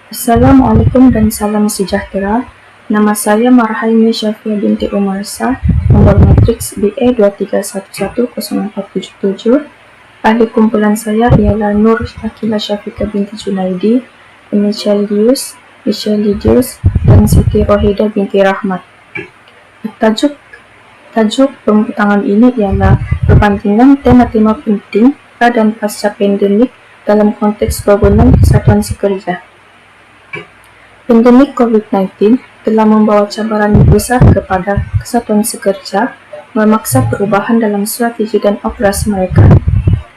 Assalamualaikum dan salam sejahtera. Nama saya Marhaini Syafia binti Umarsa, nomor matriks BE 2311047. Ahli kumpulan saya ialah Nur Akila Syafika binti Junaidi, Michelle Lidius, dan Siti Rohida binti Rahmat. Tajuk pembutangan ini ialah perbandingan tema-tema penting pra dan pasca pandemik dalam konteks bangunan kesatuan sekerja. Pandemik COVID-19 telah membawa cabaran besar kepada kesatuan sekerja, memaksa perubahan dalam strategi dan operasi mereka.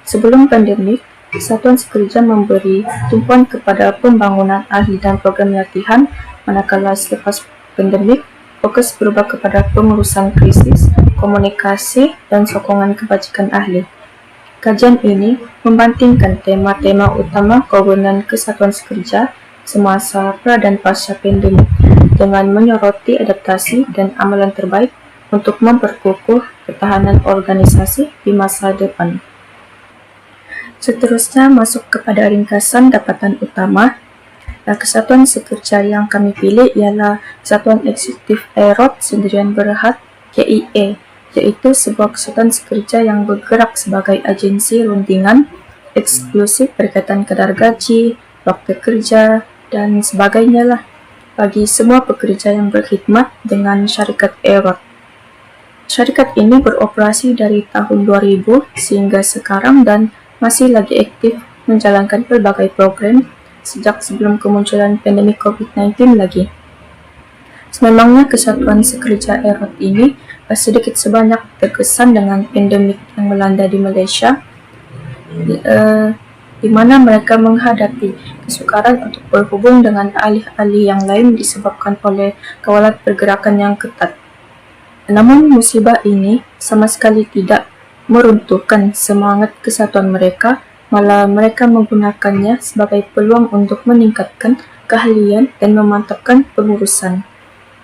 Sebelum pandemik, kesatuan sekerja memberi tumpuan kepada pembangunan ahli dan program latihan, manakala selepas pandemik, fokus berubah kepada pengurusan krisis, komunikasi, dan sokongan kebajikan ahli. Kajian ini membandingkan tema-tema utama kewenangan kesatuan sekerja semasa pra dan pasca pandemik dengan menyoroti adaptasi dan amalan terbaik untuk memperkukuh ketahanan organisasi di masa depan. Seterusnya masuk kepada ringkasan dapatan utama. Kesatuan sekerja yang kami pilih ialah Kesatuan Eksekutif Aerot Sendirian Berhad KIA, yaitu sebuah kesatuan sekerja yang bergerak sebagai agensi rundingan eksklusif berkaitan kadar gaji, waktu kerja, dan sebagainya lah bagi semua pekerja yang berkhidmat dengan syarikat Aerot. Syarikat ini beroperasi dari tahun 2000 sehingga sekarang dan masih lagi aktif menjalankan berbagai program sejak sebelum kemunculan pandemi COVID-19 lagi. Sememangnya kesatuan sekerja Aerot ini sedikit sebanyak terkesan dengan pandemik yang melanda di Malaysia, di mana mereka menghadapi kesukaran untuk berhubung dengan ahli-ahli yang lain disebabkan oleh kawalan pergerakan yang ketat. Namun musibah ini sama sekali tidak meruntuhkan semangat kesatuan mereka, malah mereka menggunakannya sebagai peluang untuk meningkatkan keahlian dan memantapkan pengurusan.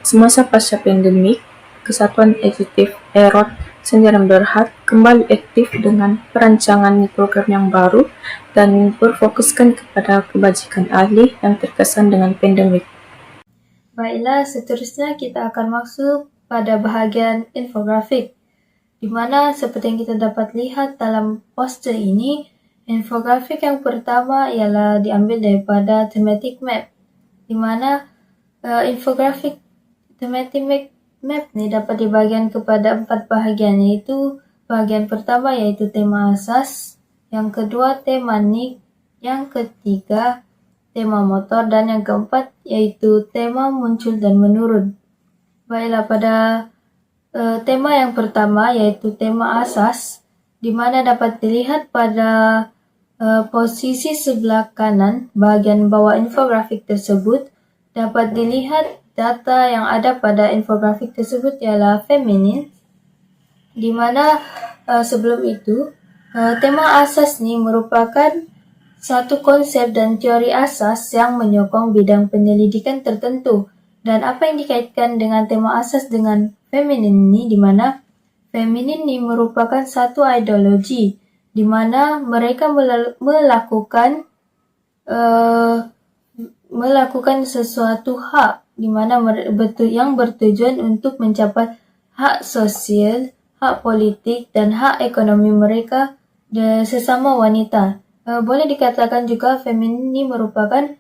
Semasa pasca pandemik, Kesatuan Eksekutif Aerot Sendirian Berhad kembali aktif dengan perancangan program yang baru dan berfokuskan kepada kebajikan ahli yang terkesan dengan pandemik. Baiklah, seterusnya kita akan masuk pada bahagian infografik, di mana seperti yang kita dapat lihat dalam poster ini, infografik yang pertama ialah diambil daripada thematic map, di mana infografik thematic map ni dapat dibahagikan kepada 4 bahagian, iaitu bahagian pertama iaitu tema asas, yang kedua tema nik, yang ketiga tema motor, dan yang keempat iaitu tema muncul dan menurun. Baiklah, pada tema yang pertama iaitu tema asas, di mana dapat dilihat pada posisi sebelah kanan bahagian bawah infografik tersebut, dapat dilihat data yang ada pada infografik tersebut ialah feminin, di mana sebelum itu tema asas ni merupakan satu konsep dan teori asas yang menyokong bidang penyelidikan tertentu. Dan apa yang dikaitkan dengan tema asas dengan feminin ni, di mana feminin ni merupakan satu ideologi di mana mereka melakukan sesuatu hak di mana yang bertujuan untuk mencapai hak sosial, hak politik, dan hak ekonomi mereka sesama wanita. Boleh dikatakan juga feminin ini merupakan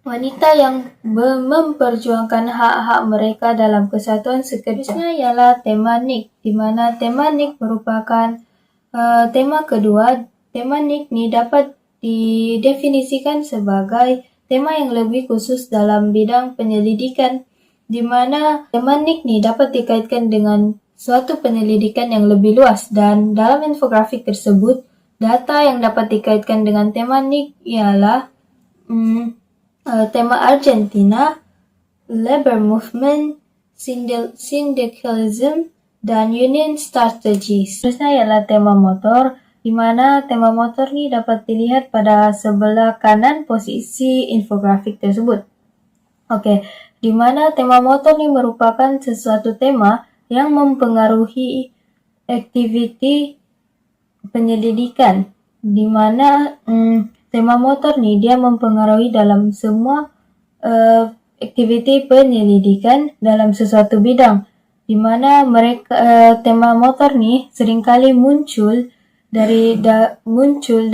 wanita yang memperjuangkan hak-hak mereka dalam kesatuan sekerja. Ialah tema nik, di mana tema nik merupakan tema kedua. Tema nik ni dapat didefinisikan sebagai tema yang lebih khusus dalam bidang penyelidikan, di mana tema nik ni dapat dikaitkan dengan suatu penyelidikan yang lebih luas. Dan dalam infografik tersebut, data yang dapat dikaitkan dengan tema nik ialah tema Argentina, labor movement, syndicalism, dan union strategies. Seterusnya ialah tema motor, di mana tema motor ni dapat dilihat pada sebelah kanan posisi infografik tersebut. Okey, di mana tema motor ni merupakan sesuatu tema yang mempengaruhi aktiviti penyelidikan, di mana tema motor nih dia mempengaruhi dalam semua aktiviti penyelidikan dalam sesuatu bidang, di mana tema motor nih seringkali muncul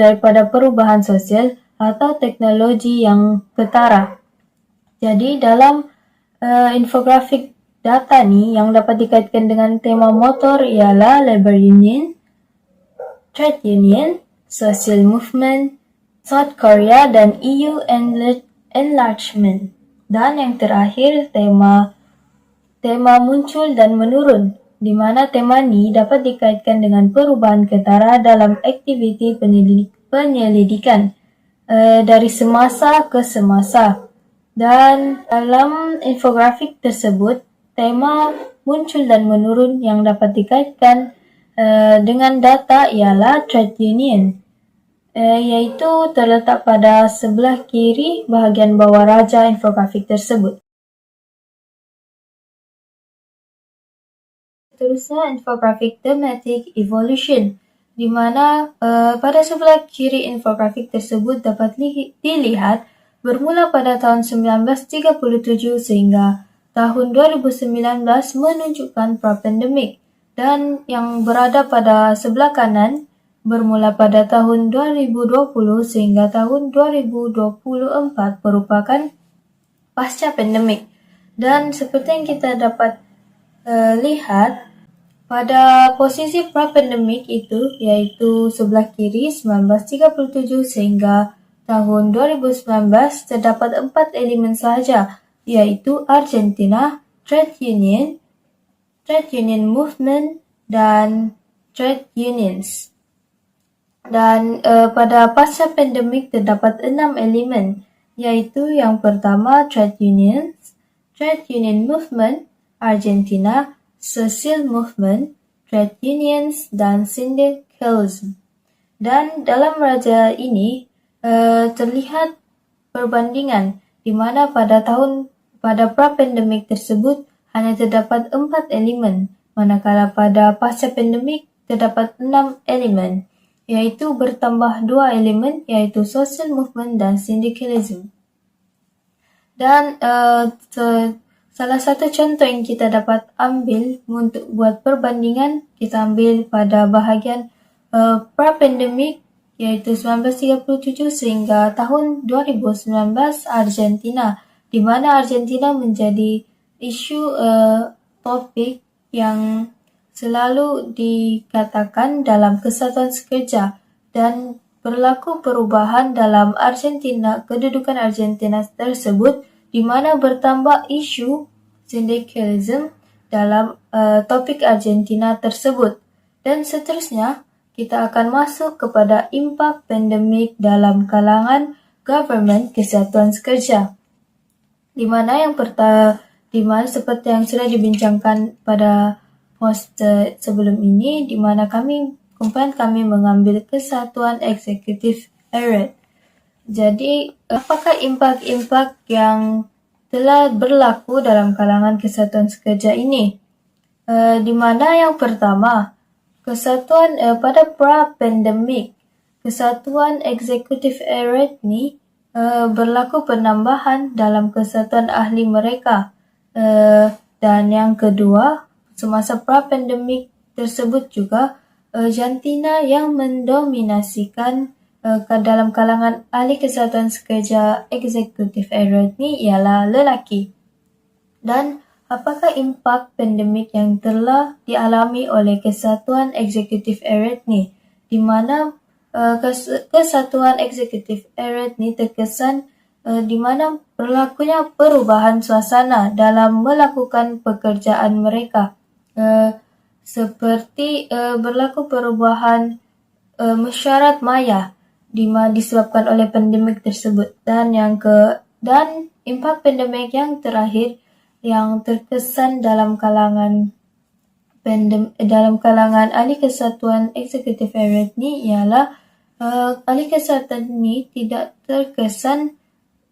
daripada perubahan sosial atau teknologi yang ketara. Jadi dalam infografik data nih yang dapat dikaitkan dengan tema motor ialah labor union, trade union, social movement, South Korea, dan EU enlargement. Dan yang terakhir tema muncul dan menurun, di mana tema ini dapat dikaitkan dengan perubahan ketara dalam aktiviti penyelidikan dari semasa ke semasa. Dan dalam infografik tersebut, tema muncul dan menurun yang dapat dikaitkan dengan data ialah trade union, yaitu terletak pada sebelah kiri bahagian bawah raja infografik tersebut. Seterusnya infografik thematic evolution, di mana pada sebelah kiri infografik tersebut dapat dilihat bermula pada tahun 1937 sehingga tahun 2019 menunjukkan pra-pandemik, dan yang berada pada sebelah kanan bermula pada tahun 2020 sehingga tahun 2024 merupakan pasca pandemik. Dan seperti yang kita dapat lihat pada posisi pra-pandemik itu, yaitu sebelah kiri 1937 sehingga tahun 2019 terdapat 4 elemen sahaja, yaitu Argentina, trade union movement, dan trade unions. Dan pada pasca pandemik terdapat 6 elemen, yaitu yang pertama trade union movement, Argentina, social movement, trade unions, dan syndicalism. Dan dalam raja ini terlihat perbandingan di mana pada pra-pandemik tersebut hanya terdapat 4 elemen, manakala pada pasca pandemik terdapat 6 elemen, yaitu bertambah 2 elemen, yaitu social movement dan syndicalism. Dan salah satu contoh yang kita dapat ambil untuk buat perbandingan, kita ambil pada bahagian pra-pandemik, yaitu 1937 sehingga tahun 2019 Argentina, di mana Argentina menjadi isu topik yang selalu dikatakan dalam kesatuan sekerja, dan berlaku perubahan dalam Argentina, kedudukan Argentina tersebut, di mana bertambah isu syndicalism dalam topik Argentina tersebut. Dan seterusnya, kita akan masuk kepada impak pandemik dalam kalangan government kesatuan sekerja, di mana seperti yang sudah dibincangkan pada post sebelum ini, di mana kami mengambil kesatuan eksekutif erat. Jadi, apakah impak-impak yang telah berlaku dalam kalangan kesatuan sekerja ini? Di mana yang pertama, kesatuan pada pra-pandemik, kesatuan eksekutif erat ini berlaku penambahan dalam kesatuan ahli mereka. Dan yang kedua, semasa pra-pandemik tersebut juga jantina yang mendominasikan dalam kalangan ahli kesatuan sekerja eksekutif erat ini ialah lelaki. Dan apakah impak pandemik yang telah dialami oleh kesatuan eksekutif erat ini, di mana kesatuan eksekutif erat ini terkesan di mana berlakunya perubahan suasana dalam melakukan pekerjaan mereka, seperti berlaku perubahan mesyuarat maya disebabkan oleh pandemik tersebut. Dan impak pandemik yang terakhir yang terkesan dalam kalangan ahli kesatuan eksekutif erat ini ialah ahli kesatuan ini tidak terkesan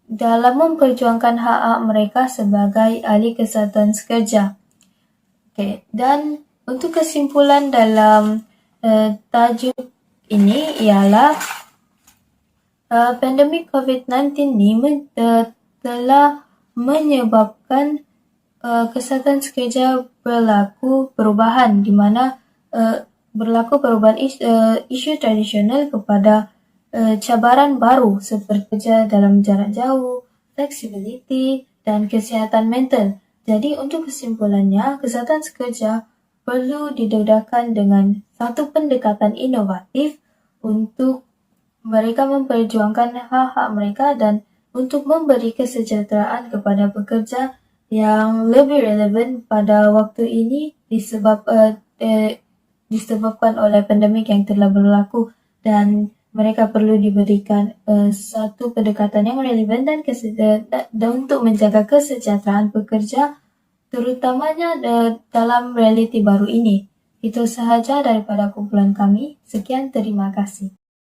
dalam memperjuangkan hak-hak mereka sebagai ahli kesatuan sekerja. Dan untuk kesimpulan dalam tajuk ini ialah Pandemik COVID-19 ini telah menyebabkan kesehatan sekerja berlaku perubahan, di mana berlaku perubahan isu tradisional kepada cabaran baru seperti kerja dalam jarak jauh, flexibility, dan kesihatan mental. Jadi untuk kesimpulannya, kesehatan sekerja perlu didedakan dengan satu pendekatan inovatif untuk mereka memperjuangkan hak-hak mereka dan untuk memberi kesejahteraan kepada pekerja yang lebih relevan pada waktu ini disebabkan oleh pandemik yang telah berlaku, dan mereka perlu diberikan satu pendekatan yang relevan dan untuk menjaga kesejahteraan pekerja, terutamanya dalam realiti baru ini. Itu sahaja daripada kumpulan kami. Sekian, terima kasih.